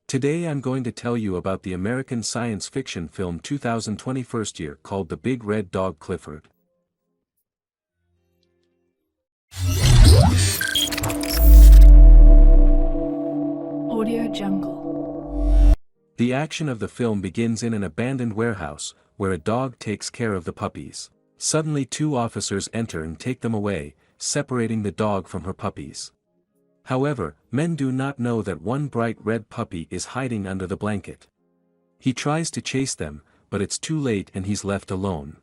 Today I'm going to tell you about the American science fiction film 2021 year called The Big Red Dog Clifford. Audio Jungle. The action of the film begins in an abandoned warehouse, where a dog takes care of the puppies. Suddenly two officers enter and take them away, separating the dog from her puppies. However, men do not know that one bright red puppy is hiding under the blanket. He tries to chase them, but it's too late and he's left alone.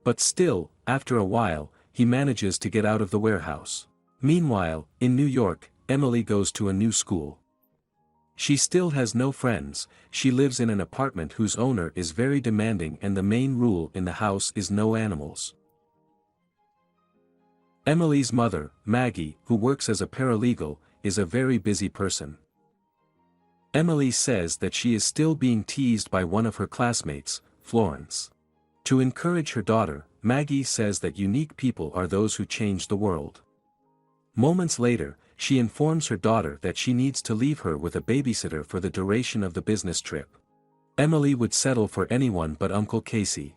But still, after a while, he manages to get out of the warehouse. Meanwhile, in New York, Emily goes to a new school. She still has no friends. She lives in an apartment whose owner is very demanding, and the main rule in the house is no animals. Emily's mother, Maggie, who works as a paralegal, is a very busy person. Emily says that she is still being teased by one of her classmates, Florence. To encourage her daughter, Maggie says that unique people are those who change the world. Moments later, she informs her daughter that she needs to leave her with a babysitter for the duration of the business trip. Emily would settle for anyone but Uncle Casey.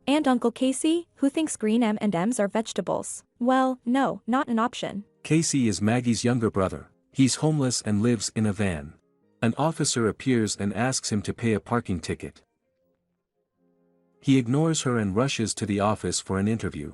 And Uncle Casey, who thinks green M&Ms are vegetables. Well, no, not an option. Casey is Maggie's younger brother. He's homeless and lives in a van. An officer appears and asks him to pay a parking ticket. He ignores her and rushes to the office for an interview.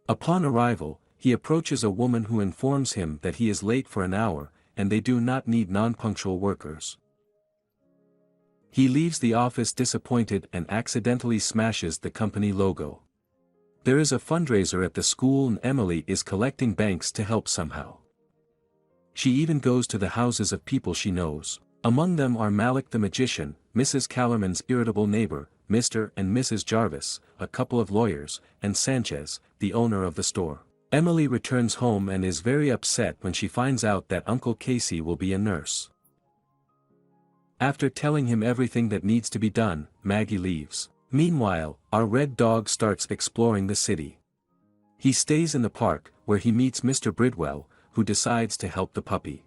Upon arrival, he approaches a woman who informs him that he is late for an hour, and they do not need non-punctual workers. He leaves the office disappointed and accidentally smashes the company logo. There is a fundraiser at the school and Emily is collecting banks to help somehow. She even goes to the houses of people she knows. Among them are Malik the magician, Mrs. Callerman's irritable neighbor, Mr. and Mrs. Jarvis, a couple of lawyers, and Sanchez, the owner of the store. Emily returns home and is very upset when she finds out that Uncle Casey will be a nurse. After telling him everything that needs to be done, Maggie leaves. Meanwhile, our red dog starts exploring the city. He stays in the park, where he meets Mr. Bridwell, who decides to help the puppy.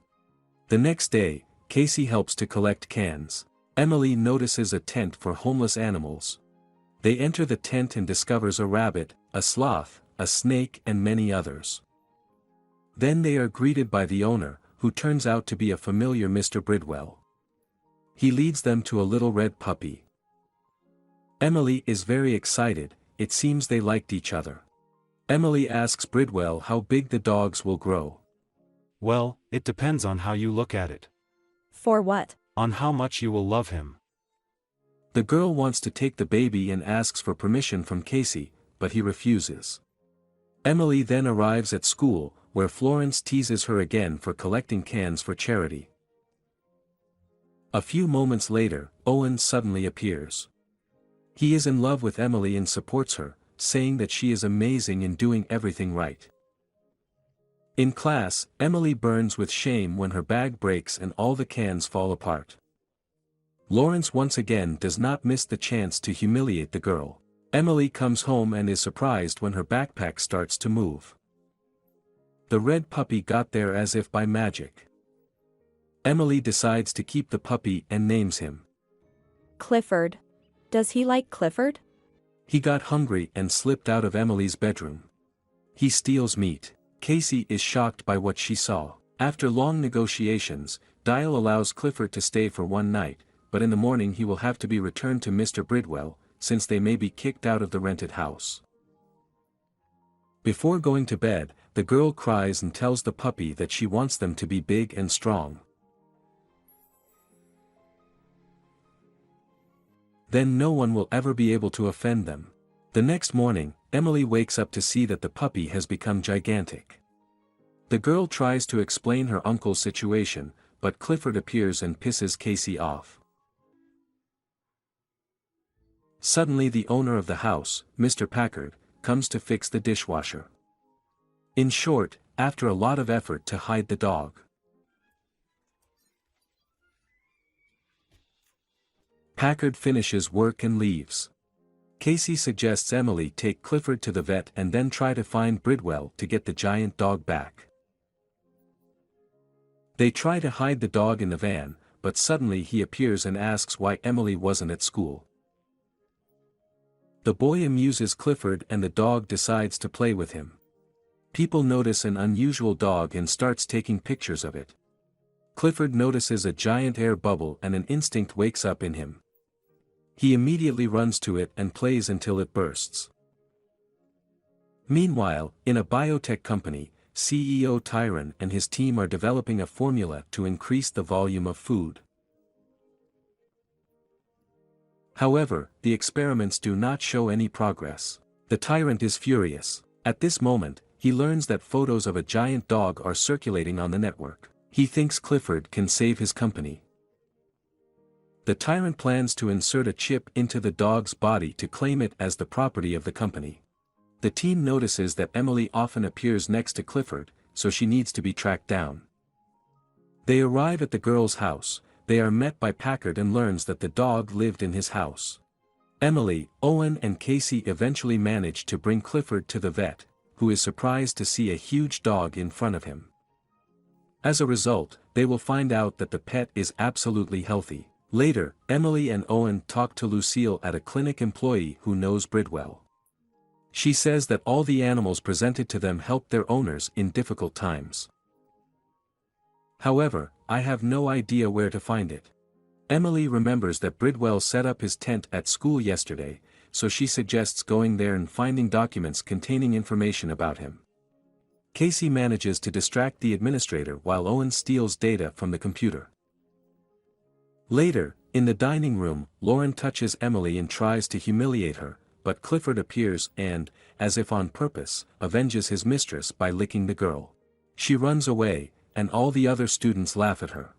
The next day, Casey helps to collect cans. Emily notices a tent for homeless animals. They enter the tent and discovers a rabbit, a sloth, a snake and many others. Then they are greeted by the owner, who turns out to be a familiar Mr. Bridwell. He leads them to a little red puppy. Emily is very excited. It seems they liked each other. Emily asks Bridwell how big the dogs will grow. Well, it depends on how you look at it. For what? On how much you will love him. The girl wants to take the baby and asks for permission from Casey, but he refuses. Emily then arrives at school, where Florence teases her again for collecting cans for charity. A few moments later, Owen suddenly appears. He is in love with Emily and supports her, saying that she is amazing in doing everything right. In class, Emily burns with shame when her bag breaks and all the cans fall apart. Lawrence once again does not miss the chance to humiliate the girl. Emily comes home and is surprised when her backpack starts to move. The red puppy got there as if by magic. Emily decides to keep the puppy and names him Clifford. Does he like Clifford? He got hungry and slipped out of Emily's bedroom. He steals meat. Casey is shocked by what she saw. After long negotiations, Dial allows Clifford to stay for one night, but in the morning he will have to be returned to Mr. Bridwell, since they may be kicked out of the rented house. Before going to bed, the girl cries and tells the puppy that she wants them to be big and strong. Then no one will ever be able to offend them. The next morning, Emily wakes up to see that the puppy has become gigantic. The girl tries to explain her uncle's situation, but Clifford appears and pisses Casey off. Suddenly the owner of the house, Mr. Packard, comes to fix the dishwasher. In short, after a lot of effort to hide the dog. Packard finishes work and leaves. Casey suggests Emily take Clifford to the vet and then try to find Bridwell to get the giant dog back. They try to hide the dog in the van, but suddenly he appears and asks why Emily wasn't at school. The boy amuses Clifford and the dog decides to play with him. People notice an unusual dog and starts taking pictures of it. Clifford notices a giant air bubble and an instinct wakes up in him. He immediately runs to it and plays until it bursts. Meanwhile, in a biotech company, CEO Tyron and his team are developing a formula to increase the volume of food. However, the experiments do not show any progress. The tyrant is furious. At this moment, he learns that photos of a giant dog are circulating on the network. He thinks Clifford can save his company. The tyrant plans to insert a chip into the dog's body to claim it as the property of the company. The team notices that Emily often appears next to Clifford, so she needs to be tracked down. They arrive at the girl's house. They are met by Packard and learns that the dog lived in his house. Emily, Owen and Casey eventually manage to bring Clifford to the vet, who is surprised to see a huge dog in front of him. As a result, they will find out that the pet is absolutely healthy. Later, Emily and Owen talk to Lucille at a clinic employee who knows Bridwell. She says that all the animals presented to them helped their owners in difficult times. However, I have no idea where to find it. Emily remembers that Bridwell set up his tent at school yesterday, so she suggests going there and finding documents containing information about him. Casey manages to distract the administrator while Owen steals data from the computer. Later, in the dining room, Lauren touches Emily and tries to humiliate her, but Clifford appears and, as if on purpose, avenges his mistress by licking the girl. She runs away, and all the other students laugh at her.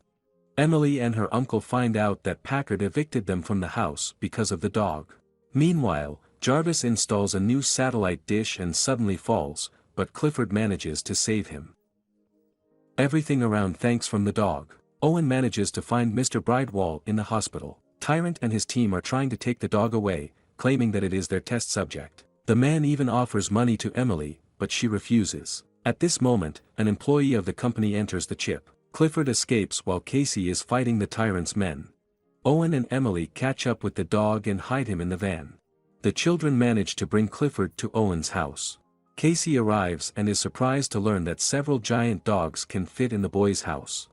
Emily and her uncle find out that Packard evicted them from the house because of the dog. Meanwhile, Jarvis installs a new satellite dish and suddenly falls, but Clifford manages to save him. Everything around thanks from the dog. Owen manages to find Mr. Bridewell in the hospital. Tyrant and his team are trying to take the dog away, claiming that it is their test subject. The man even offers money to Emily, but she refuses. At this moment, an employee of the company enters the chip. Clifford escapes while Casey is fighting the tyrant's men. Owen and Emily catch up with the dog and hide him in the van. The children manage to bring Clifford to Owen's house. Casey arrives and is surprised to learn that several giant dogs can fit in the boy's house.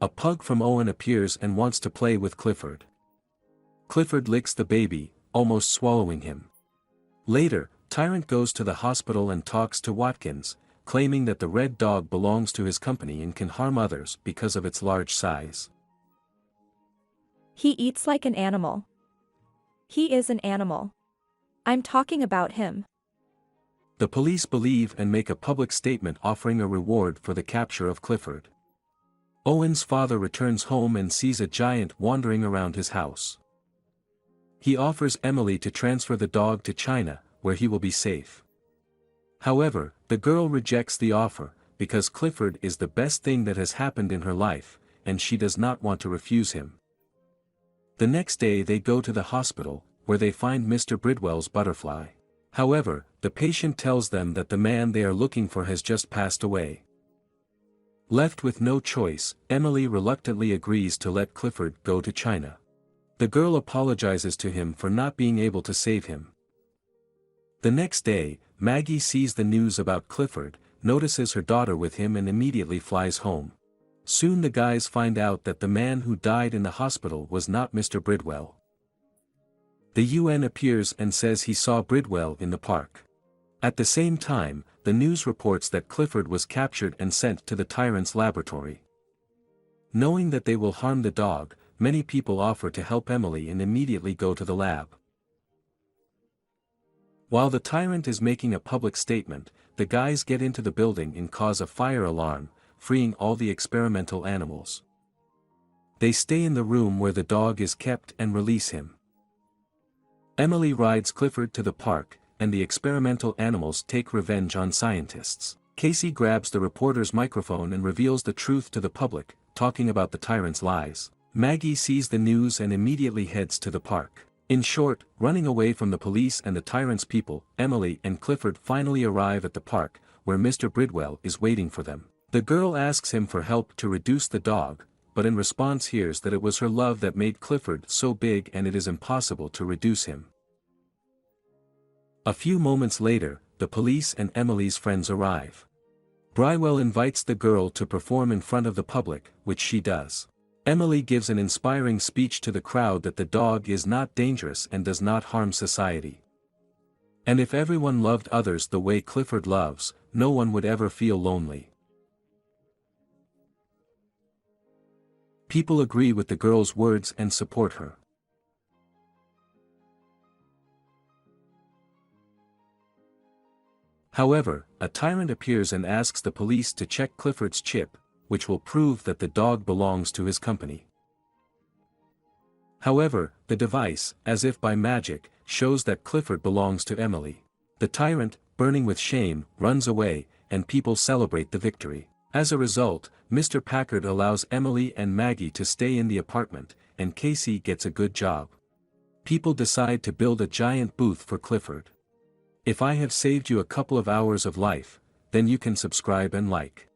A pug from Owen appears and wants to play with Clifford. Clifford licks the baby, almost swallowing him. Later, Tyrant goes to the hospital and talks to Watkins, claiming that the red dog belongs to his company and can harm others because of its large size. He eats like an animal. He is an animal. I'm talking about him. The police believe and make a public statement offering a reward for the capture of Clifford. Owen's father returns home and sees a giant wandering around his house. He offers Emily to transfer the dog to China, where he will be safe. However, the girl rejects the offer, because Clifford is the best thing that has happened in her life, and she does not want to refuse him. The next day they go to the hospital, where they find Mr. Bridwell's butterfly. However, the patient tells them that the man they are looking for has just passed away. Left with no choice, Emily reluctantly agrees to let Clifford go to China. The girl apologizes to him for not being able to save him. The next day, Maggie sees the news about Clifford, notices her daughter with him and immediately flies home. Soon the guys find out that the man who died in the hospital was not Mr. Bridwell. The UN appears and says he saw Bridwell in the park. At the same time, the news reports that Clifford was captured and sent to the tyrant's laboratory. Knowing that they will harm the dog, many people offer to help Emily and immediately go to the lab. While the tyrant is making a public statement, the guys get into the building and cause a fire alarm, freeing all the experimental animals. They stay in the room where the dog is kept and release him. Emily rides Clifford to the park, and the experimental animals take revenge on scientists. Casey grabs the reporter's microphone and reveals the truth to the public, talking about the tyrant's lies. Maggie sees the news and immediately heads to the park. In short, running away from the police and the tyrant's people, Emily and Clifford finally arrive at the park, where Mr. Bridwell is waiting for them. The girl asks him for help to reduce the dog, but in response hears that it was her love that made Clifford so big and it is impossible to reduce him. A few moments later, the police and Emily's friends arrive. Bridwell invites the girl to perform in front of the public, which she does. Emily gives an inspiring speech to the crowd that the dog is not dangerous and does not harm society. And if everyone loved others the way Clifford loves, no one would ever feel lonely. People agree with the girl's words and support her. However, a tyrant appears and asks the police to check Clifford's chip, which will prove that the dog belongs to his company. However, the device, as if by magic, shows that Clifford belongs to Emily. The tyrant, burning with shame, runs away, and people celebrate the victory. As a result, Mr. Packard allows Emily and Maggie to stay in the apartment, and Casey gets a good job. People decide to build a giant booth for Clifford. If I have saved you a couple of hours of life, then you can subscribe and like.